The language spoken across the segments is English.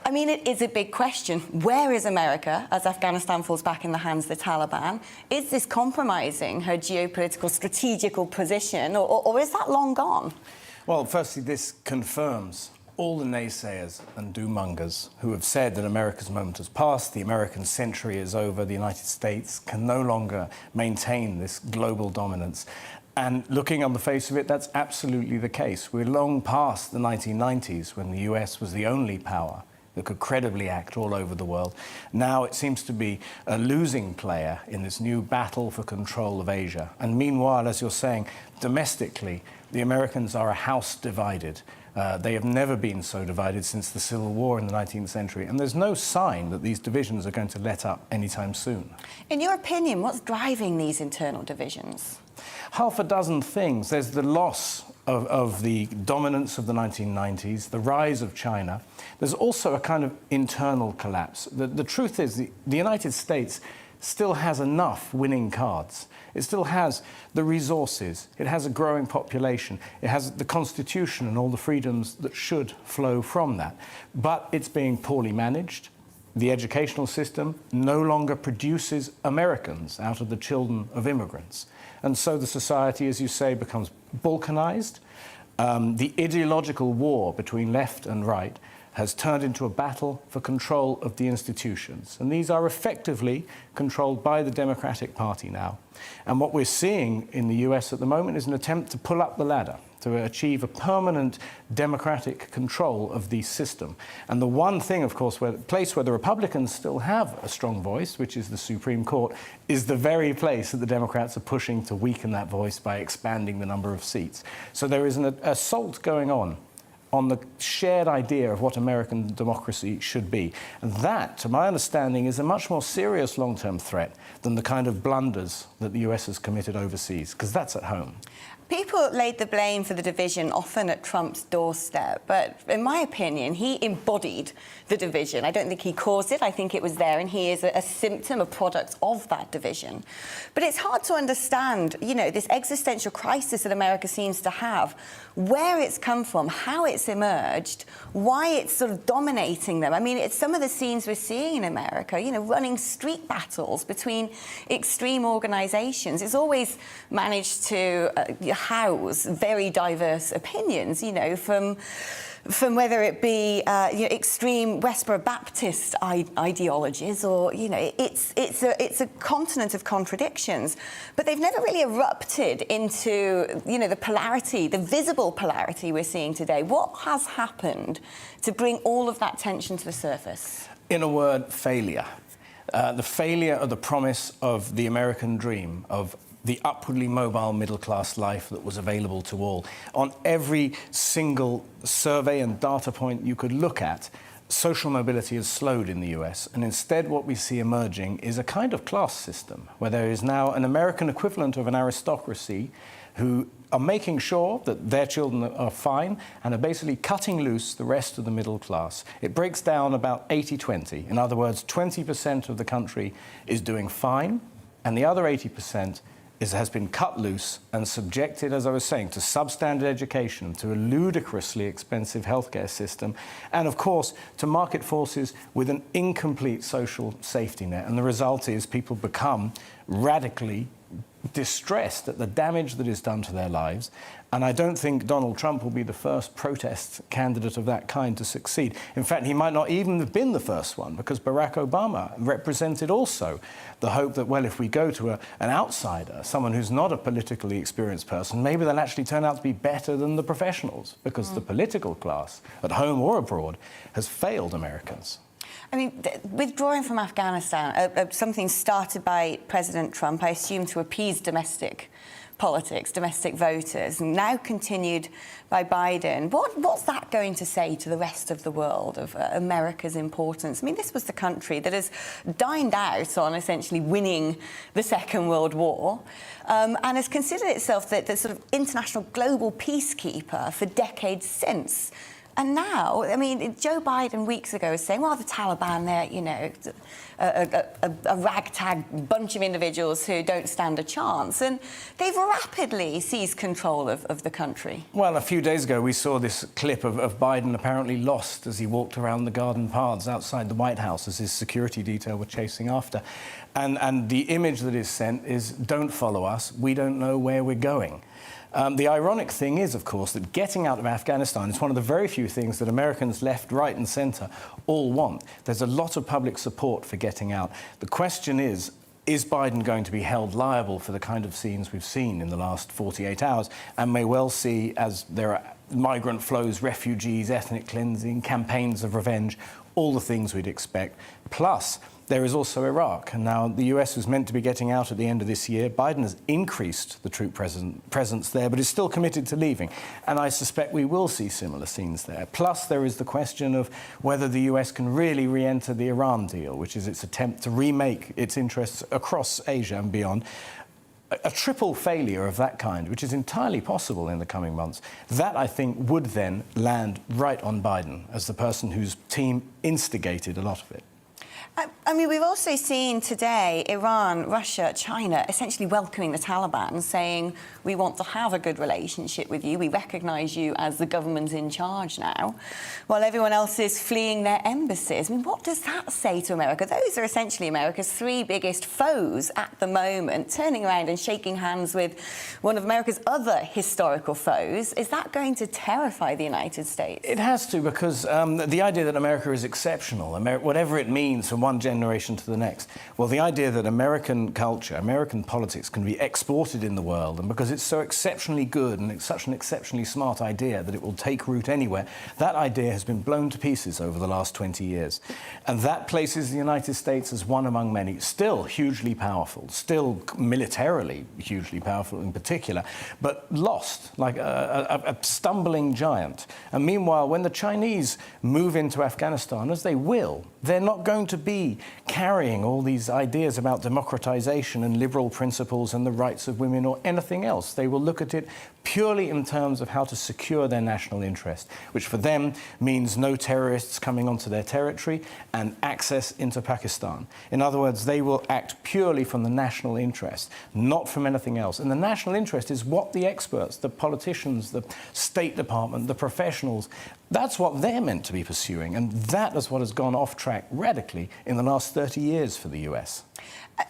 I mean, it is a big question. Where is America as Afghanistan falls back in the hands of the Taliban? Is this compromising her geopolitical, strategical position, or is that long gone? Well, firstly, this confirms all the naysayers and doom-mongers who have said that America's moment has passed, the American century is over, the United States can no longer maintain this global dominance. And looking on the face of it, that's absolutely the case. We're long past the 1990s when the US was the only power that could credibly act all over the world. Now it seems to be a losing player in this new battle for control of Asia. And meanwhile, as you're saying, domestically, the Americans are a house divided. They have never been so divided since the Civil War in the 19th century. And there's no sign that these divisions are going to let up anytime soon. In your opinion, what's driving these internal divisions? Half a dozen things. There's the loss of the dominance of the 1990s, the rise of China. There's also a kind of internal collapse. The truth is the United States still has enough winning cards. It still has the resources. It has a growing population. It has the Constitution and all the freedoms that should flow from that. But it's being poorly managed. The educational system no longer produces Americans out of the children of immigrants. And so the society, as you say, becomes balkanized. The ideological war between left and right has turned into a battle for control of the institutions. And these are effectively controlled by the Democratic Party now. And what we're seeing in the US at the moment is an attempt to pull up the ladder, to achieve a permanent democratic control of the system. And the one thing, of course, place where the Republicans still have a strong voice, which is the Supreme Court, is the very place that the Democrats are pushing to weaken that voice by expanding the number of seats. So there is an assault going on the shared idea of what American democracy should be. And that, to my understanding, is a much more serious long-term threat than the kind of blunders that the US has committed overseas, because that's at home. People laid the blame for the division often at Trump's doorstep, but in my opinion, he embodied the division. I don't think he caused it. I think it was there, and he is a symptom, a product of that division. But it's hard to understand, you know, this existential crisis that America seems to have, where it's come from, how it's emerged, why it's sort of dominating them. I mean, it's some of the scenes we're seeing in America, you know, running street battles between extreme organizations. It's always managed to house very diverse opinions, you know, from whether it be you know, extreme Westboro Baptist ideologies, or you know, it's a continent of contradictions. But they've never really erupted into, you know, the polarity, the visible polarity we're seeing today. What has happened to bring all of that tension to the surface? In a word, failure. The failure of the promise of the American dream, of the upwardly mobile middle-class life that was available to all. On every single survey and data point you could look at, social mobility has slowed in the US, and instead what we see emerging is a kind of class system, where there is now an American equivalent of an aristocracy who are making sure that their children are fine and are basically cutting loose the rest of the middle class. It breaks down about 80-20. In other words, 20% of the country is doing fine, and the other 80% has been cut loose and subjected, as I was saying, to substandard education, to a ludicrously expensive healthcare system, and, of course, to market forces with an incomplete social safety net. And the result is people become radically distressed at the damage that is done to their lives. And I don't think Donald Trump will be the first protest candidate of that kind to succeed. In fact, he might not even have been the first one, because Barack Obama represented also the hope that, well, if we go to an outsider, someone who's not a politically experienced person, maybe they'll actually turn out to be better than the professionals, because the political class, at home or abroad, has failed Americans. I mean, withdrawing from Afghanistan, something started by President Trump, I assume to appease domestic politics, domestic voters, and now continued by Biden. What's that going to say to the rest of the world of America's importance? I mean, this was the country that has dined out on essentially winning the Second World War, and has considered itself the sort of international global peacekeeper for decades since. And now, I mean, Joe Biden weeks ago was saying, well, the Taliban, they're, you know, a ragtag bunch of individuals who don't stand a chance. And they've rapidly seized control of the country. Well, a few days ago, we saw this clip of Biden apparently lost as he walked around the garden paths outside the White House as his security detail were chasing after. And the image that is sent is, don't follow us, we don't know where we're going. The ironic thing is, of course, that getting out of Afghanistan is one of the very few things that Americans left, right and centre all want. There's a lot of public support for getting out. The question is Biden going to be held liable for the kind of scenes we've seen in the last 48 hours and may well see, as there are migrant flows, refugees, ethnic cleansing, campaigns of revenge, all the things we'd expect. Plus, there is also Iraq. And now the US was meant to be getting out at the end of this year. Biden has increased the troop presence there, but is still committed to leaving. And I suspect we will see similar scenes there. Plus, there is the question of whether the US can really re-enter the Iran deal, which is its attempt to remake its interests across Asia and beyond. A triple failure of that kind, which is entirely possible in the coming months, that, I think, would then land right on Biden as the person whose team instigated a lot of it. I mean, we've also seen today Iran, Russia, China essentially welcoming the Taliban, saying, we want to have a good relationship with you. We recognise you as the government in charge now, while everyone else is fleeing their embassies. I mean, what does that say to America? Those are essentially America's three biggest foes at the moment, turning around and shaking hands with one of America's other historical foes. Is that going to terrify the United States? It has to, because the idea that America is exceptional, whatever it means from one generation to the next. Well, the idea that American culture, American politics can be exported in the world, and because it's so exceptionally good and it's such an exceptionally smart idea that it will take root anywhere, that idea has been blown to pieces over the last 20 years. And that places the United States as one among many, still hugely powerful, still militarily hugely powerful in particular, but lost, like a stumbling giant. And meanwhile, when the Chinese move into Afghanistan, as they will, they're not going to be carrying all these ideas about democratisation and liberal principles and the rights of women or anything else. They will look at it purely in terms of how to secure their national interest, which for them means no terrorists coming onto their territory and access into Pakistan. In other words, they will act purely from the national interest, not from anything else. And the national interest is what the experts, the politicians, the State Department, the professionals, that's what they're meant to be pursuing. And that is what has gone off track radically in the last 30 years for the US.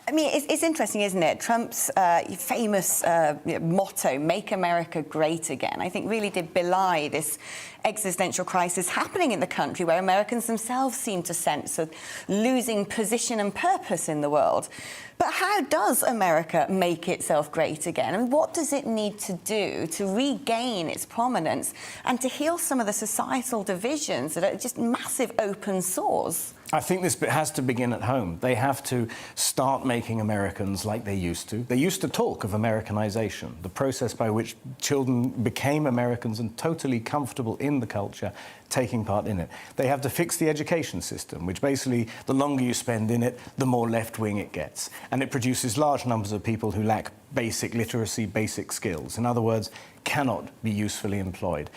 I mean, it's interesting, isn't it? Trump's famous motto, "Make America Great Again," I think really did belie this existential crisis happening in the country, where Americans themselves seem to sense a losing position and purpose in the world. But how does America make itself great again? I mean, what does it need to do to regain its prominence and to heal some of the societal divisions that are just massive open sores? I think this has to begin at home. They have to start making Americans like they used to. They used to talk of Americanization, the process by which children became Americans and totally comfortable in the culture, taking part in it. They have to fix the education system, which basically, the longer you spend in it, the more left-wing it gets. And it produces large numbers of people who lack basic literacy, basic skills. In other words, cannot be usefully employed.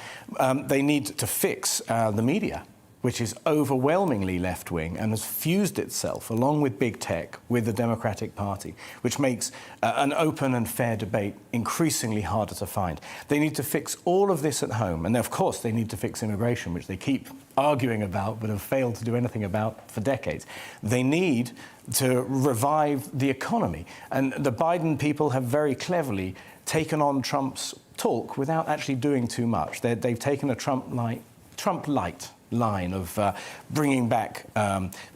They need to fix the media, which is overwhelmingly left-wing and has fused itself, along with big tech, with the Democratic Party, which makes an open and fair debate increasingly harder to find. They need to fix all of this at home, and of course they need to fix immigration, which they keep arguing about but have failed to do anything about for decades. They need to revive the economy, and the Biden people have very cleverly taken on Trump's talk without actually doing too much. They've taken a Trump-light line of bringing back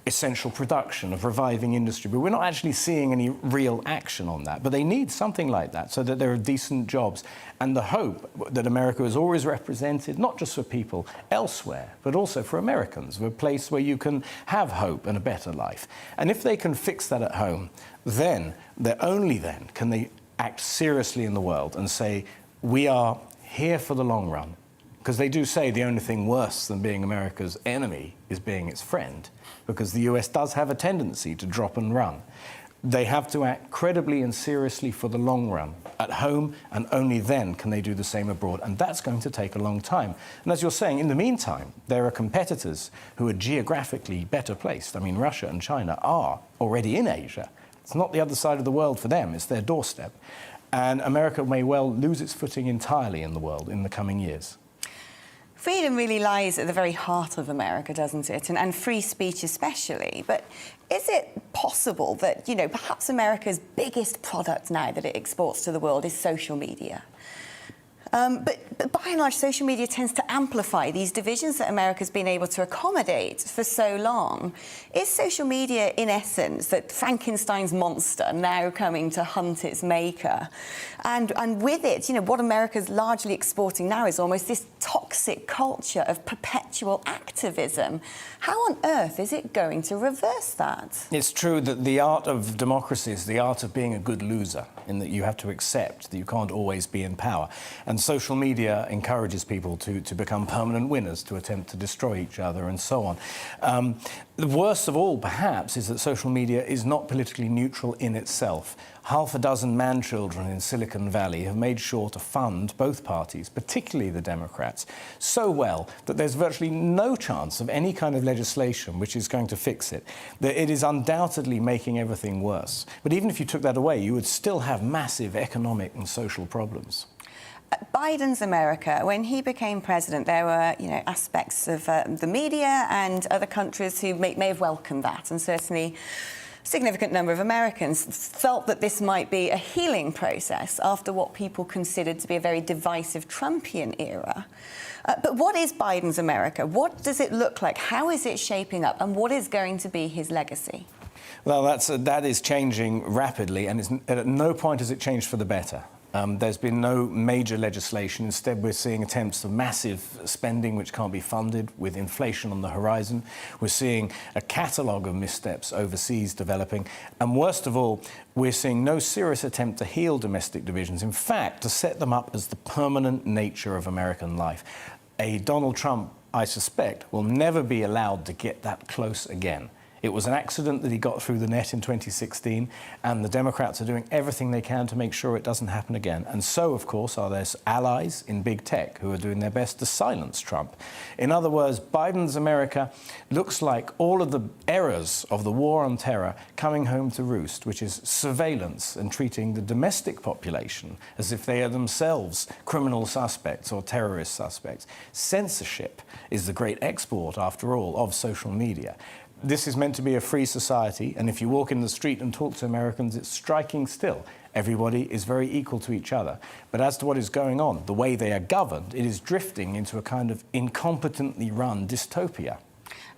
essential production, of reviving industry. But we're not actually seeing any real action on that. But they need something like that so that there are decent jobs. And the hope that America is always represented, not just for people elsewhere, but also for Americans, of a place where you can have hope and a better life. And if they can fix that at home, then, only then, can they act seriously in the world and say, we are here for the long run. Because they do say the only thing worse than being America's enemy is being its friend, because the US does have a tendency to drop and run. They have to act credibly and seriously for the long run at home, and only then can they do the same abroad. And that's going to take a long time. And as you're saying, in the meantime, there are competitors who are geographically better placed. I mean, Russia and China are already in Asia. It's not the other side of the world for them, it's their doorstep. And America may well lose its footing entirely in the world in the coming years. Freedom really lies at the very heart of America, doesn't it? And free speech especially. But is it possible that, perhaps America's biggest product now that it exports to the world is social media? But by and large, social media tends to amplify these divisions that America's been able to accommodate for so long. Is social media, in essence, that Frankenstein's monster now coming to hunt its maker? And with it, what America's largely exporting now is almost this toxic culture of perpetual activism. How on earth is it going to reverse that? It's true that the art of democracy is the art of being a good loser, in that you have to accept that you can't always be in power. And social media encourages people to become permanent winners, to attempt to destroy each other and so on. The worst of all, perhaps, is that social media is not politically neutral in itself. Half a dozen man-children in Silicon Valley have made sure to fund both parties, particularly the Democrats, so well that there's virtually no chance of any kind of legislation which is going to fix it. That it is undoubtedly making everything worse. But even if you took that away, you would still have massive economic and social problems. Biden's America, when he became president, there were, aspects of the media and other countries who may have welcomed that, and certainly a significant number of Americans felt that this might be a healing process after what people considered to be a very divisive Trumpian era. But what is Biden's America? What does it look like? How is it shaping up? And what is going to be his legacy? Well, that is changing rapidly, and at no point has it changed for the better. There's been no major legislation. Instead, we're seeing attempts of massive spending which can't be funded, with inflation on the horizon. We're seeing a catalogue of missteps overseas developing. And worst of all, we're seeing no serious attempt to heal domestic divisions. In fact, to set them up as the permanent nature of American life. A Donald Trump, I suspect, will never be allowed to get that close again. It was an accident that he got through the net in 2016, and the Democrats are doing everything they can to make sure it doesn't happen again. And so, of course, are their allies in big tech who are doing their best to silence Trump. In other words, Biden's America looks like all of the errors of the war on terror coming home to roost, which is surveillance and treating the domestic population as if they are themselves criminal suspects or terrorist suspects. Censorship is the great export, after all, of social media. This is meant to be a free society, and if you walk in the street and talk to Americans, it's striking still. Everybody is very equal to each other. But as to what is going on, the way they are governed, it is drifting into a kind of incompetently run dystopia.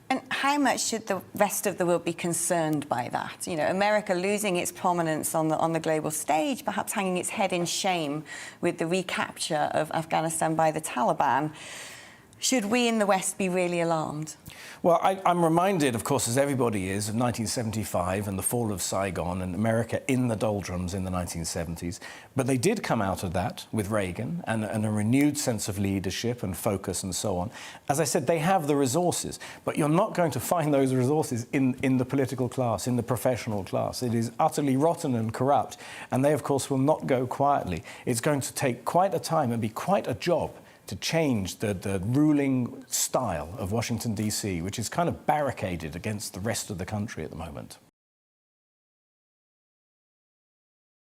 And how much should the rest of the world be concerned by that? America losing its prominence on the global stage, perhaps hanging its head in shame with the recapture of Afghanistan by the Taliban. Should we in the West be really alarmed? Well, I'm reminded, of course, as everybody is, of 1975 and the fall of Saigon and America in the doldrums in the 1970s. But they did come out of that with Reagan and a renewed sense of leadership and focus and so on. As I said, they have the resources, but you're not going to find those resources in the political class, in the professional class. It is utterly rotten and corrupt, and they, of course, will not go quietly. It's going to take quite a time and be quite a job to change the ruling style of Washington, D.C., which is kind of barricaded against the rest of the country at the moment.